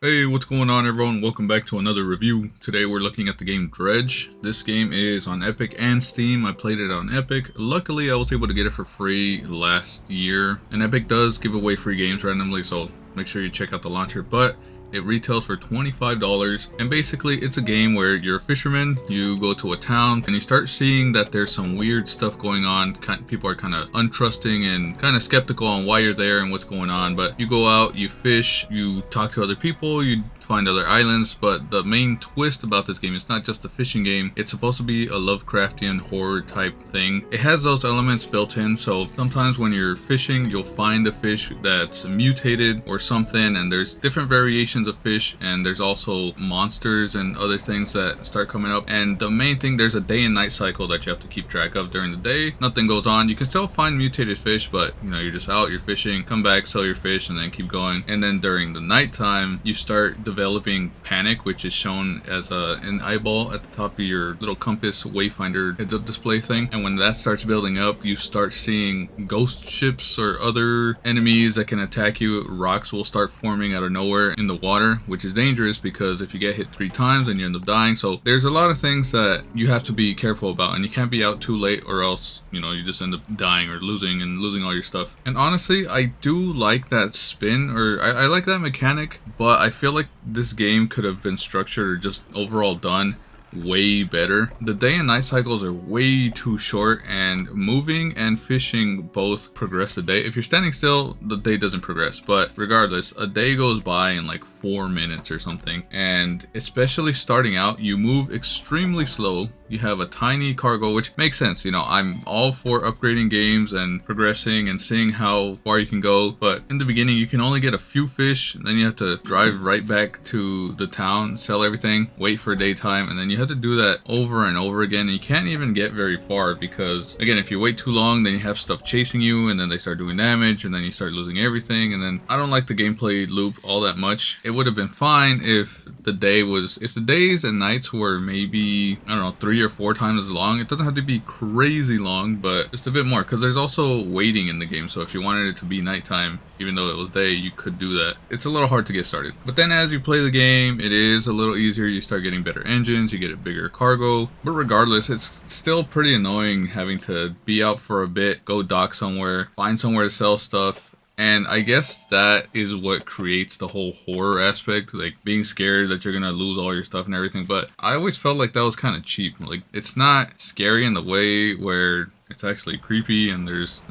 Hey, what's going on everyone? Welcome back to another review. Today we're looking at the game Dredge. This game is on Epic and Steam. I played it on Epic. Luckily I was able to get it for free last year. And Epic does give away free games randomly, so make sure you check out the launcher. But it retails for $25, and basically it's a game where you're a fisherman, you go to a town, and you start seeing that there's some weird stuff going on. People are kind of untrusting and kind of skeptical on why you're there and what's going on, but you go out, you fish, you talk to other people, you find other islands. But the main twist about this game is not just a fishing game. It's supposed to be a Lovecraftian horror type thing. It has those elements built in, so sometimes when you're fishing you'll find a fish that's mutated or something, and there's different variations of fish, and there's also monsters and other things that start coming up. And the main thing, there's a day and night cycle that you have to keep track of. During the day nothing goes on, you can still find mutated fish, but you're just out, you're fishing, come back, sell your fish, and then keep going. And then during the nighttime you start developing panic, which is shown as an eyeball at the top of your little compass wayfinder heads up display thing. And when that starts building up, you start seeing ghost ships or other enemies that can attack you. Rocks will start forming out of nowhere in the water, which is dangerous because if you get hit 3 times then you end up dying. So there's a lot of things that you have to be careful about, and you can't be out too late or else you just end up dying or losing all your stuff. And honestly, I do like that spin, or I like that mechanic, but I feel like this game could have been structured or just overall done way better. The day and night cycles are way too short, and moving and fishing both progress the day. If you're standing still, the day doesn't progress, but regardless, a day goes by in like 4 minutes or something. And especially starting out, you move extremely slow. You have a tiny cargo, which makes sense. I'm all for upgrading games and progressing and seeing how far you can go, but in the beginning you can only get a few fish, and then you have to drive right back to the town, sell everything, wait for daytime, and then you have to do that over and over again. And you can't even get very far because, again, if you wait too long then you have stuff chasing you, and then they start doing damage, and then you start losing everything. And then I don't like the gameplay loop all that much. It would have been fine if the days and nights were maybe, I don't know, 3 or 4 times as long. It doesn't have to be crazy long, but just a bit more, because there's also waiting in the game. So if you wanted it to be nighttime even though it was day, you could do that. It's a little hard to get started, but then as you play the game it is a little easier. You start getting better engines, you get a bigger cargo, but regardless it's still pretty annoying having to be out for a bit, go dock somewhere, find somewhere to sell stuff. And I guess that is what creates the whole horror aspect, like being scared that you're gonna lose all your stuff and everything. But I always felt like that was kind of cheap. Like, it's not scary in the way where it's actually creepy and there's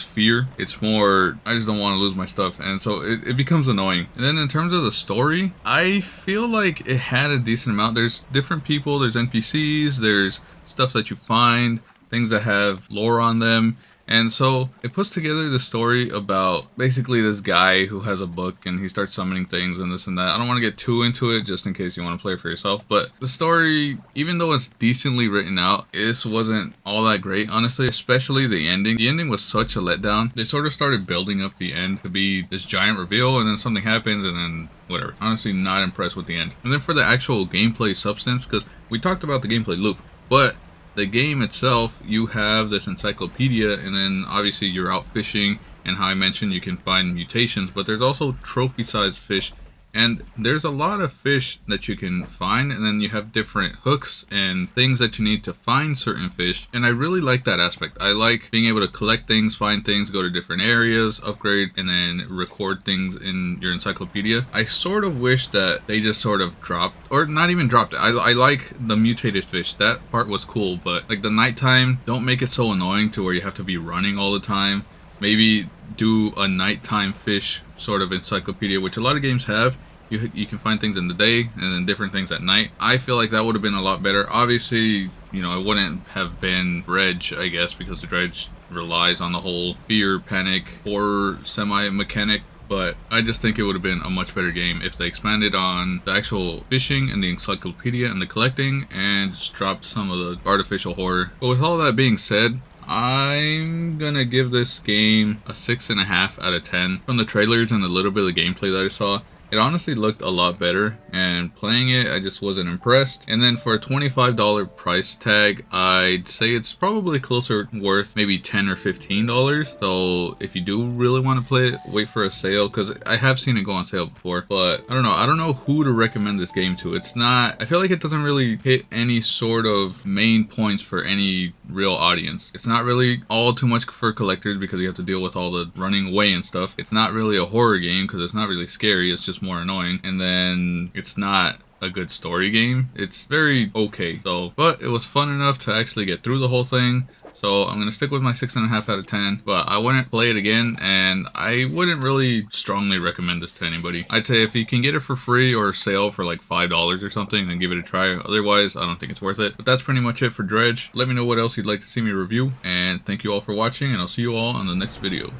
fear. It's more, I just don't want to lose my stuff, and so it becomes annoying. And then in terms of the story, I feel like it had a decent amount. There's different people, there's NPCs, there's stuff that you find, things that have lore on them. And so it puts together the story about basically this guy who has a book and he starts summoning things and this and that. I don't want to get too into it just in case you want to play it for yourself, but the story, even though it's decently written out, this wasn't all that great, honestly, especially the ending. The ending was such a letdown. They sort of started building up the end to be this giant reveal, and then something happens, and then whatever. Honestly, not impressed with the end. And then for the actual gameplay substance, because we talked about the gameplay loop, but the game itself, you have this encyclopedia, and then obviously you're out fishing, and how I mentioned you can find mutations, but there's also trophy sized fish, and there's a lot of fish that you can find, and then you have different hooks and things that you need to find certain fish. And I really like that aspect. I like being able to collect things, find things, go to different areas, upgrade, and then record things in your encyclopedia. I sort of wish that they just sort of dropped, or not even dropped it. I like the mutated fish. That part was cool, but like the nighttime, don't make it so annoying to where you have to be running all the time. Maybe do a nighttime fish sort of encyclopedia, which a lot of games have. You can find things in the day and then different things at night. I feel like that would have been a lot better. Obviously, it wouldn't have been Dredge, I guess, because the Dredge relies on the whole fear, panic, horror semi-mechanic. But I just think it would have been a much better game if they expanded on the actual fishing and the encyclopedia and the collecting, and just dropped some of the artificial horror. But with all that being said, I'm gonna give this game a 6.5 out of 10. From the trailers and a little bit of gameplay that I saw, It honestly looked a lot better, and playing it, I just wasn't impressed. And then for a $25 price tag, I'd say it's probably closer worth maybe $10 or $15. So if you do really want to play it, wait for a sale, because I have seen it go on sale before. But I don't know who to recommend this game to. It's not, I feel like it doesn't really hit any sort of main points for any real audience. It's not really all too much for collectors because you have to deal with all the running away and stuff. It's not really a horror game because it's not really scary, it's just more annoying. And then it's not a good story game. It's very okay though, but it was fun enough to actually get through the whole thing. So I'm going to stick with my 6.5 out of 10, but I wouldn't play it again, and I wouldn't really strongly recommend this to anybody. I'd say if you can get it for free or sale for like $5 or something, then give it a try. Otherwise, I don't think it's worth it. But that's pretty much it for Dredge. Let me know what else you'd like to see me review, and thank you all for watching, and I'll see you all on the next video.